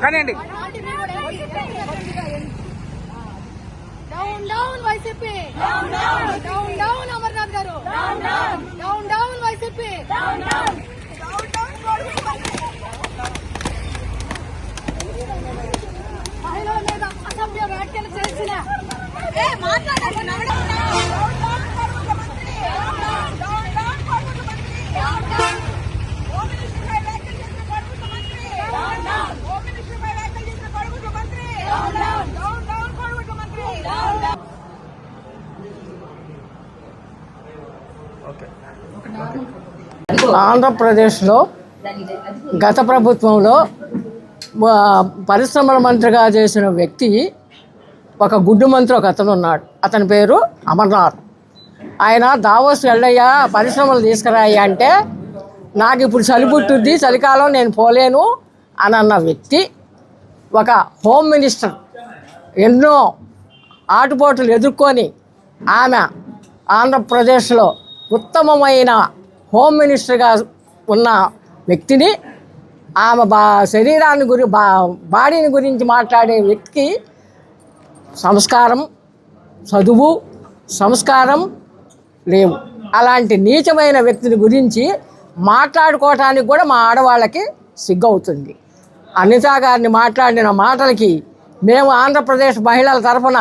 కానివ్వండి. Down down YCP, down down Amarnath గారు, down down YCP, మహిళల మీద అసభ్య వ్యాఖ్యలు చేసిన ఆంధ్రప్రదేశ్లో గత ప్రభుత్వంలో పరిశ్రమల మంత్రిగా చేసిన వ్యక్తి ఒక గుడ్డు మంత్రి ఒక అతను ఉన్నాడు. అతని పేరు అమర్నాథ్. ఆయన దావోస్ వెళ్ళయ్యా పరిశ్రమలు తీసుకురాయ్యా అంటే నాకు ఇప్పుడు చలి పుట్టుద్ది, చలికాలం నేను పోలేను అని అన్న వ్యక్తి ఒక హోమ్ మినిస్టర్ ఎన్నో ఆటుపోటులు ఎదుర్కొని ఆమె ఆంధ్రప్రదేశ్లో ఉత్తమమైన హోమ్ మినిస్టర్గా ఉన్న వ్యక్తిని ఆమె శరీరాన్ని బాడీని గురించి మాట్లాడే వ్యక్తికి సంస్కారం, చదువు, సంస్కారం లేవు. అలాంటి నీచమైన వ్యక్తిని గురించి మాట్లాడుకోవటానికి కూడా మా ఆడవాళ్ళకి సిగ్గవుతుంది. అనితా గారిని మాట్లాడిన మాటలకి మేము ఆంధ్రప్రదేశ్ మహిళల తరఫున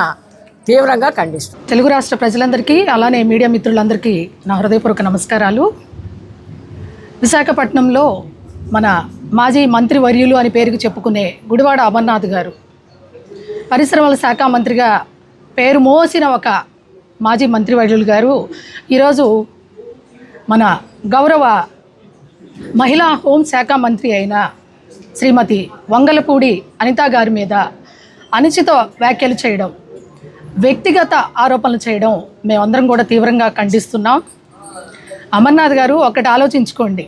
తీవ్రంగా ఖండిస్తాం. తెలుగు రాష్ట్ర ప్రజలందరికీ అలానే మీడియా మిత్రులందరికీ నా హృదయపూర్వక నమస్కారాలు. విశాఖపట్నంలో మన మాజీ మంత్రి వర్యులు అని పేరుకు చెప్పుకునే గుడివాడ అమర్నాథ్ గారు పరిశ్రమల శాఖ మంత్రిగా పేరు మోసిన ఒక మాజీ మంత్రి వర్యులు గారు ఈరోజు మన గౌరవ మహిళా హోంశాఖ మంత్రి అయిన శ్రీమతి వంగలపూడి అనితా గారి మీద అనుచిత వ్యాఖ్యలు చేయడం, వ్యక్తిగత ఆరోపణలు చేయడం మేమందరం కూడా తీవ్రంగా ఖండిస్తున్నాం. అమర్నాథ్ గారు ఒకటి ఆలోచించుకోండి.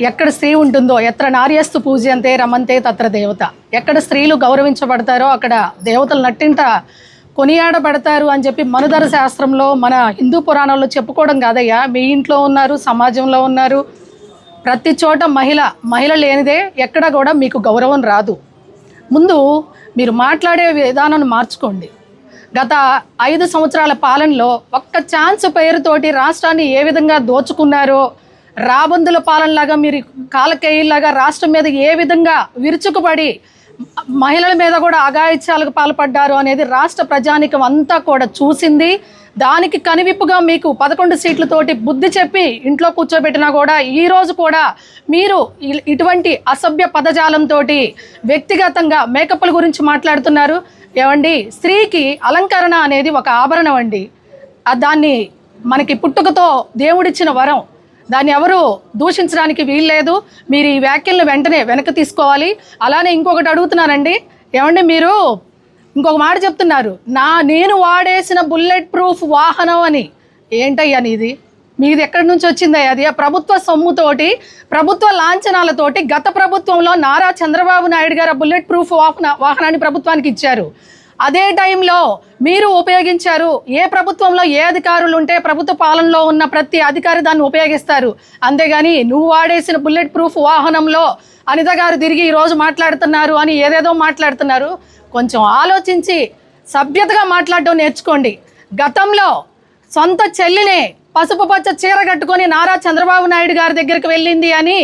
ఎక్కడ స్త్రీ ఉంటుందో ఎత్ర నార్యస్తు పూజ్యంతే రమంతే తత్ర దేవత, ఎక్కడ స్త్రీలు గౌరవించబడతారో అక్కడ దేవతలు నట్టింట కొనియాడబడతారు అని చెప్పి మనుధర శాస్త్రంలో మన హిందూ పురాణాల్లో చెప్పుకోవడం కాదయ్యా. మీ ఇంట్లో ఉన్నారు, సమాజంలో ఉన్నారు, ప్రతి చోట మహిళ లేనిదే ఎక్కడ కూడా మీకు గౌరవం రాదు. ముందు మీరు మాట్లాడే విధానాన్ని మార్చుకోండి. గత 5 సంవత్సరాల పాలనలో ఒక్క ఛాన్స్ పేరుతోటి రాష్ట్రాన్ని ఏ విధంగా దోచుకున్నారో, రాబందుల పాలనలాగా మీరు కాలకేయుల్లాగా రాష్ట్రం మీద ఏ విధంగా విరుచుకుపడి మహిళల మీద కూడా అఘాయిత్యాలకు పాల్పడ్డారు అనేది రాష్ట్ర ప్రజానికం అంతా కూడా చూసింది. దానికి కనివిప్పుగా మీకు 11 సీట్లతోటి బుద్ధి చెప్పి ఇంట్లో కూర్చోబెట్టినా కూడా ఈరోజు కూడా మీరు ఇటువంటి అసభ్య పదజాలంతో వ్యక్తిగతంగా మేకప్ల గురించి మాట్లాడుతున్నారు. ఏమండి, స్త్రీకి అలంకరణ అనేది ఒక ఆభరణం అండి. దాన్ని మనకి పుట్టుకతో దేవుడిచ్చిన వరం, దాన్ని ఎవరు దూషించడానికి వీల్లేదు. మీరు ఈ వ్యాఖ్యలను వెంటనే వెనక్కి తీసుకోవాలి. అలానే ఇంకొకటి అడుగుతున్నానండి, ఏమండి మీరు ఇంకొక మాట చెప్తున్నారు, నేను వాడేసిన బుల్లెట్ ప్రూఫ్ వాహనం అని. ఏంటయ్యా మీది ఎక్కడి నుంచి వచ్చిందయ్యా? అది ప్రభుత్వ సొమ్ముతోటి, ప్రభుత్వ లాంఛనాలతోటి గత ప్రభుత్వంలో నారా చంద్రబాబు నాయుడు గారు బుల్లెట్ ప్రూఫ్ వాహనాన్ని ప్రభుత్వానికి ఇచ్చారు. అదే టైంలో మీరు ఉపయోగించారు. ఏ ప్రభుత్వంలో ఏ అధికారులు ఉంటే ప్రభుత్వ పాలనలో ఉన్న ప్రతి అధికారి దాన్ని ఉపయోగిస్తారు. అంతేగాని నువ్వు వాడేసిన బుల్లెట్ ప్రూఫ్ వాహనంలో అనిత గారు తిరిగి ఈరోజు మాట్లాడుతున్నారు అని ఏదేదో మాట్లాడుతున్నారు. కొంచెం ఆలోచించి సభ్యతగా మాట్లాడడం నేర్చుకోండి. గతంలో సొంత చెల్లినే పసుపు పచ్చ చీర కట్టుకొని నారా చంద్రబాబు నాయుడు గారి దగ్గరికి వెళ్ళింది అని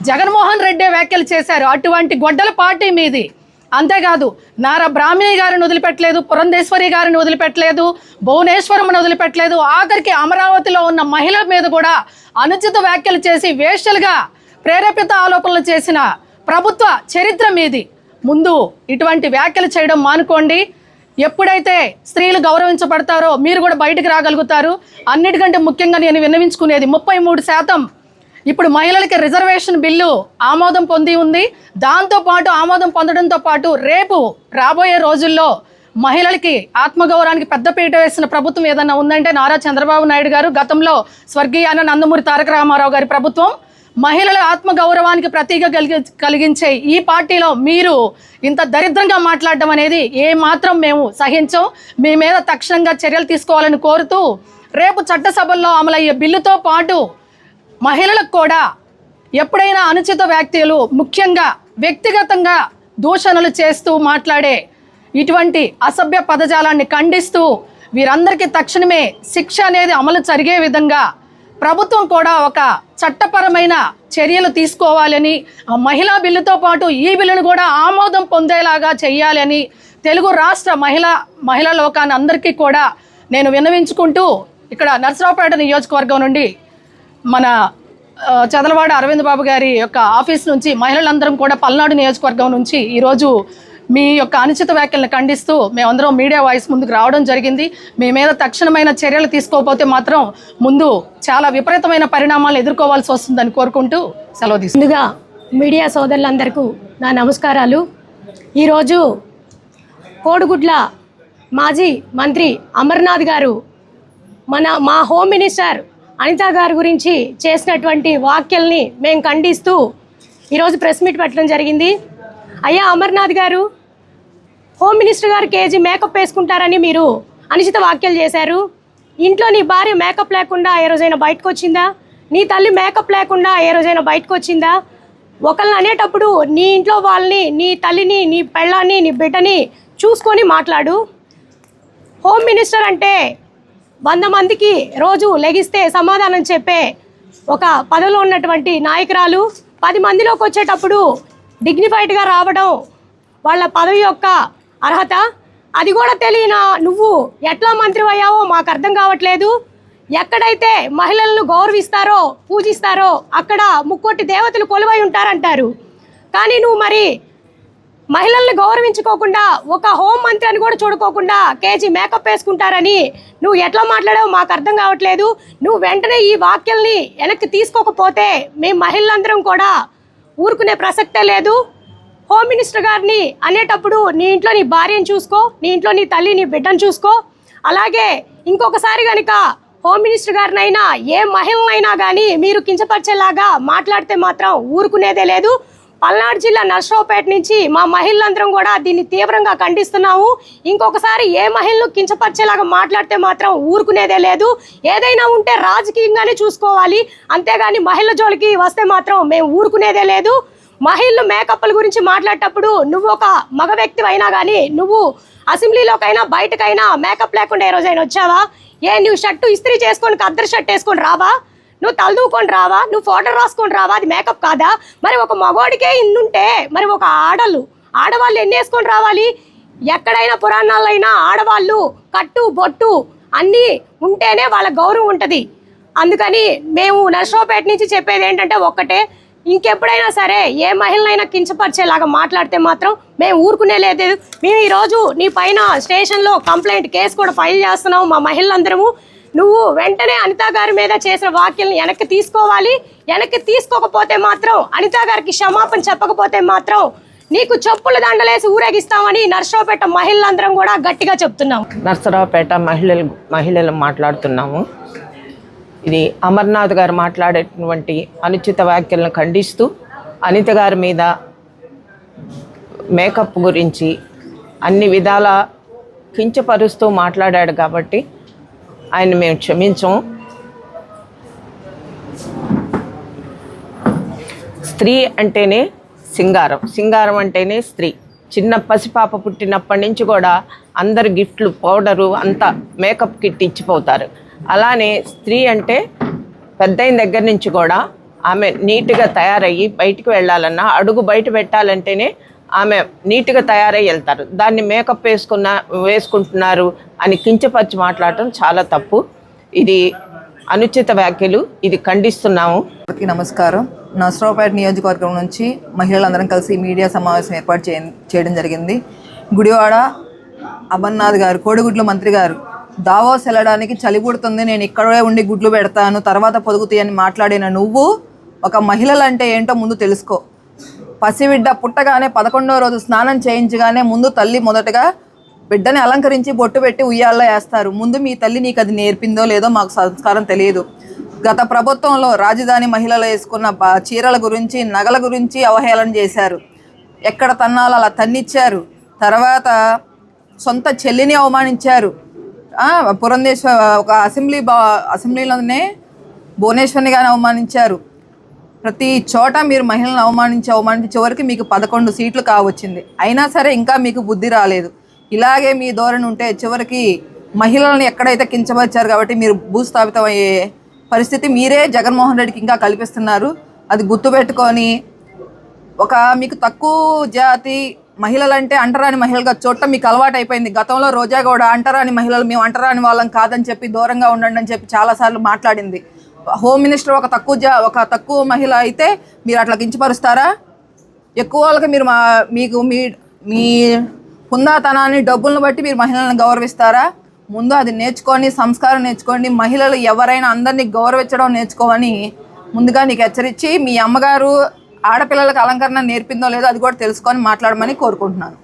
జగన్మోహన్ రెడ్డి వ్యాఖ్యలు చేశారు. అటువంటి గొడ్డల పార్టీ మీది. అంతేకాదు నారా బ్రాహ్మణి గారిని వదిలిపెట్టలేదు, పురంధేశ్వరి గారిని వదిలిపెట్టలేదు, భువనేశ్వరమ్మని వదిలిపెట్టలేదు. ఆఖరికి అమరావతిలో ఉన్న మహిళల మీద కూడా అనుచిత వ్యాఖ్యలు చేసి వేశ్యలుగా ప్రేరేపిత ఆరోపణలు చేసిన ప్రభుత్వ చరిత్ర మీది. ముందు ఇటువంటి వ్యాఖ్యలు చేయడం మానుకోండి. ఎప్పుడైతే స్త్రీలు గౌరవించబడతారో మీరు కూడా బయటకు రాగలుగుతారు. అన్నిటికంటే ముఖ్యంగా నేను విన్నవించుకునేది 33% ఇప్పుడు మహిళలకి రిజర్వేషన్ బిల్లు ఆమోదం పొంది ఉంది. దాంతోపాటు ఆమోదం పొందడంతో పాటు రేపు రాబోయే రోజుల్లో మహిళలకి ఆత్మగౌరవానికి పెద్దపీట వేసిన ప్రభుత్వం ఏదన్నా ఉందంటే నారా చంద్రబాబు నాయుడు గారు, గతంలో స్వర్గీయ నందమూరి తారక రామారావు గారి ప్రభుత్వం. మహిళల ఆత్మగౌరవానికి ప్రతీక కలిగించే ఈ పార్టీలో మీరు ఇంత దరిద్రంగా మాట్లాడడం అనేది ఏమాత్రం మేము సహించం. మీ మీద తక్షణంగా చర్యలు తీసుకోవాలని కోరుతూ, రేపు చట్టసభల్లో అమలయ్యే బిల్లుతో పాటు మహిళలకు కూడా ఎప్పుడైనా అనుచిత వ్యాఖ్యలు, ముఖ్యంగా వ్యక్తిగతంగా దూషణలు చేస్తూ మాట్లాడే ఇటువంటి అసభ్య పదజాలాన్ని ఖండిస్తూ వీరందరికీ తక్షణమే శిక్ష అనేది అమలు జరిగే విధంగా ప్రభుత్వం కూడా ఒక చట్టపరమైన చర్యలు తీసుకోవాలని, ఆ మహిళా బిల్లుతో పాటు ఈ బిల్లును కూడా ఆమోదం పొందేలాగా చేయాలని తెలుగు రాష్ట్ర మహిళా లోకాన్ని అందరికీ కూడా నేను విన్నవించుకుంటూ ఇక్కడ నర్సరావుపేట నియోజకవర్గం నుండి మన చదలవాడ అరవింద్ బాబు గారి యొక్క ఆఫీస్ నుంచి మహిళలందరం కూడా పల్నాడు నియోజకవర్గం నుంచి ఈరోజు మీ యొక్క అనుచిత వ్యాఖ్యలను ఖండిస్తూ మేమందరం మీడియా వాయిస్ ముందుకు రావడం జరిగింది. మీ మీద తక్షణమైన చర్యలు తీసుకోకపోతే మాత్రం ముందు చాలా విపరీతమైన పరిణామాలు ఎదుర్కోవాల్సి వస్తుందని కోరుకుంటూ సెలవు తీసుకుంటాను. ముందుగా మీడియా సోదరులందరికీ నా నమస్కారాలు. ఈరోజు కోడిగుడ్ల మాజీ మంత్రి అమర్నాథ్ గారు మా హోమ్ మినిస్టర్ అనిత గారి గురించి చేసినటువంటి వ్యాఖ్యల్ని మేము ఖండిస్తూ ఈరోజు ప్రెస్ మీట్ పెట్టడం జరిగింది. అయ్యా అమర్నాథ్ గారు, హోమ్ మినిస్టర్ గారు కేజీ మేకప్ వేసుకుంటారని మీరు అనుచిత వ్యాఖ్యలు చేశారు. ఇంట్లో నీ భార్య మేకప్ లేకుండా ఏ రోజైనా బయటకు వచ్చిందా? నీ తల్లి మేకప్ లేకుండా ఏ రోజైనా బయటకు వచ్చిందా? ఒకళ్ళని అనేటప్పుడు నీ ఇంట్లో వాళ్ళని, నీ తల్లిని, నీ పెళ్ళాన్ని, నీ బిడ్డని చూసుకొని మాట్లాడు. హోమ్ మినిస్టర్ అంటే 100 మందికి రోజు లెగిస్తే సమాధానం చెప్పే ఒక పదవిలో ఉన్నటువంటి నాయకురాలు 10 మందిలోకి వచ్చేటప్పుడు డిగ్నిఫైడ్గా రావడం వాళ్ళ పదవి యొక్క అర్హత. అది కూడా తెలియనా నువ్వు ఎట్లా మంత్రి అయ్యావో మాకు అర్థం కావట్లేదు. ఎక్కడైతే మహిళలను గౌరవిస్తారో, పూజిస్తారో అక్కడ ముక్కోటి దేవతలు కొలువై ఉంటారంటారు. కానీ నువ్వు మరి మహిళల్ని గౌరవించుకోకుండా, ఒక హోం మంత్రి అని కూడా చూడుకోకుండా కేజీ మేకప్ వేసుకుంటారని నువ్వు ఎట్లా మాట్లాడావో మాకు అర్థం కావట్లేదు. నువ్వు వెంటనే ఈ వాక్యల్ని వెనక్కి తీసుకోకపోతే మేము మహిళలందరం కూడా ఊరుకునే ప్రసక్తే లేదు. హోమ్ మినిస్టర్ గారిని అనేటప్పుడు నీ ఇంట్లో నీ భార్యను చూసుకో, నీ ఇంట్లో నీ తల్లి, నీ బిడ్డను చూసుకో. అలాగే ఇంకొకసారి కనుక హోమ్ మినిస్టర్ గారినైనా ఏ మహిళనైనా కానీ మీరు కించపరిచేలాగా మాట్లాడితే మాత్రం ఊరుకునేదే లేదు. పల్నాడు జిల్లా నర్సరావుపేట నుంచి మా మహిళలందరం కూడా దీన్ని తీవ్రంగా ఖండిస్తున్నాము. ఇంకొకసారి ఏ మహిళను కించపరిచేలాగా మాట్లాడితే మాత్రం ఊరుకునేదే లేదు. ఏదైనా ఉంటే రాజకీయంగానే చూసుకోవాలి, అంతేగాని మహిళల జోలికి వస్తే మాత్రం మేము ఊరుకునేదే లేదు. మహిళలు మేకప్ల గురించి మాట్లాడేటప్పుడు నువ్వు ఒక మగ వ్యక్తి అయినా కానీ నువ్వు అసెంబ్లీలోకైనా బయటకైనా మేకప్ లేకుండా ఏ రోజైనా వచ్చావా? నువ్వు షర్టు ఇస్త్రీ చేసుకొని కద్దరు షర్ట్ వేసుకొని రావా? నువ్వు తలదూకొని రావా? నువ్వు ఫోటో రాసుకొని రావా? అది మేకప్ కాదా? మరి ఒక మగోడికే ఇన్నుంటే మరి ఒక ఆడవాళ్ళు ఎన్ని వేసుకొని రావాలి? ఎక్కడైనా పురాణాలైనా ఆడవాళ్ళు కట్టు బొట్టు అన్నీ ఉంటేనే వాళ్ళ గౌరవం ఉంటుంది. అందుకని మేము నర్సరావుపేట నుంచి చెప్పేది ఏంటంటే ఒక్కటే, ఇంకెప్పుడైనా సరే ఏ మహిళనైనా కించపరిచేలాగా మాట్లాడితే మాత్రం మేము ఊరుకునే లేదు. మేము ఈరోజు నీ పైన స్టేషన్లో కంప్లైంట్ కేసు కూడా ఫైల్ చేస్తున్నాము మా మహిళలందరము. నువ్వు వెంటనే అనిత గారి మీద చేసిన వ్యాఖ్యలను వెనక్కి తీసుకోవాలి. వెనక్కి తీసుకోకపోతే మాత్రం, అనిత గారికి క్షమాపణ చెప్పకపోతే మాత్రం నీకు చెప్పుల దండలేసి ఊరేగిస్తామని నర్సరావుపేట మహిళలందరం కూడా గట్టిగా చెప్తున్నాము. నర్సరావుపేట మహిళలు మాట్లాడుతున్నాము. ఇది అమర్నాథ్ గారు మాట్లాడేటువంటి అనుచిత వ్యాఖ్యలను ఖండిస్తూ అనిత గారి మీద మేకప్ గురించి అన్ని విధాల కించపరుస్తూ మాట్లాడాడు కాబట్టి ఆయన మేము క్షమించము. స్త్రీ అంటేనే సింగారం అంటేనే స్త్రీ. చిన్న పసిపాప పుట్టినప్పటి నుంచి కూడా అందరు గిఫ్ట్లు, పౌడరు అంతా మేకప్ కిట్ ఇచ్చిపోతారు. అలానే స్త్రీ అంటే పెద్దయిన దగ్గర నుంచి కూడా ఆమె నీట్గా తయారయ్యి బయటికి వెళ్ళాలన్నా, అడుగు బయట పెట్టాలంటేనే ఆమె నీట్గా తయారై వెళ్తారు. దాన్ని మేకప్ వేసుకుంటున్నారు అని కించపరిచి మాట్లాడటం చాలా తప్పు. ఇది అనుచిత వ్యాఖ్యలు, ఇది ఖండిస్తున్నాము. నమస్కారం. నర్సరావుపేట నియోజకవర్గం నుంచి మహిళలందరం కలిసి మీడియా సమావేశం ఏర్పాటు చేయడం జరిగింది. గుడివాడ అమర్నాథ్ గారు, కోడిగుడ్ల మంత్రి గారు, దావోస్ వెళ్ళడానికి చలి పుడుతుంది, నేను ఇక్కడే ఉండి గుడ్లు పెడతాను, తర్వాత పొదుగుతాయని మాట్లాడిన నువ్వు ఒక మహిళలంటే ఏంటో ముందు తెలుసుకో. పసిబిడ్డ పుట్టగానే 11వ రోజు స్నానం చేయించగానే ముందు తల్లి మొదటగా బిడ్డని అలంకరించి బొట్టు పెట్టి ఉయ్యాల్లో వేస్తారు. ముందు మీ తల్లి నీకు అది నేర్పిందో లేదో మాకు సంస్కారం తెలియదు. గత ప్రభుత్వంలో రాజధాని మహిళలు వేసుకున్న చీరల గురించి, నగల గురించి అవహేళన చేశారు. ఎక్కడ తన్నాలో అలా తన్నిచ్చారు. తర్వాత సొంత చెల్లిని అవమానించారు. పురంధేశ్వర ఒక అసెంబ్లీలోనే భువనేశ్వర్ని కానీ అవమానించారు. ప్రతి చోట మీరు మహిళలను అవమానించి చివరికి మీకు 11 సీట్లు కావచ్చింది. అయినా సరే ఇంకా మీకు బుద్ధి రాలేదు. ఇలాగే మీ ధోరణి ఉంటే చివరికి మహిళలను ఎక్కడైతే కించపరిచారు కాబట్టి మీరు భూస్థాపితం అయ్యే పరిస్థితి మీరే జగన్మోహన్ రెడ్డికి ఇంకా కల్పిస్తున్నారు. అది గుర్తుపెట్టుకొని మీకు తక్కువ జాతి మహిళలంటే అంటరాని మహిళలుగా చూడటం మీకు అలవాటు అయిపోయింది. గతంలో రోజా కూడా అంటరాని మహిళలు, మేము అంటరాని వాళ్ళం కాదని చెప్పి దూరంగా ఉండండి అని చెప్పి చాలాసార్లు మాట్లాడింది. హోమ్ మినిస్టర్ ఒక తక్కువ మహిళ అయితే మీరు అట్లా కించపరుస్తారా? ఎక్కువ వాళ్ళకి మీరు మీకు మీ హుందాతనాన్ని, డబ్బులను బట్టి మీరు మహిళలను గౌరవిస్తారా? ముందు అది నేర్చుకొని, సంస్కారం నేర్చుకోండి. మహిళలు ఎవరైనా అందరినీ గౌరవించడం నేర్చుకోమని ముందుగా నీకు హెచ్చరించి, మీ అమ్మగారు ఆడపిల్లలకు అలంకరణ నేర్పిందో లేదో అది కూడా తెలుసుకొని మాట్లాడమని కోరుకుంటున్నాను.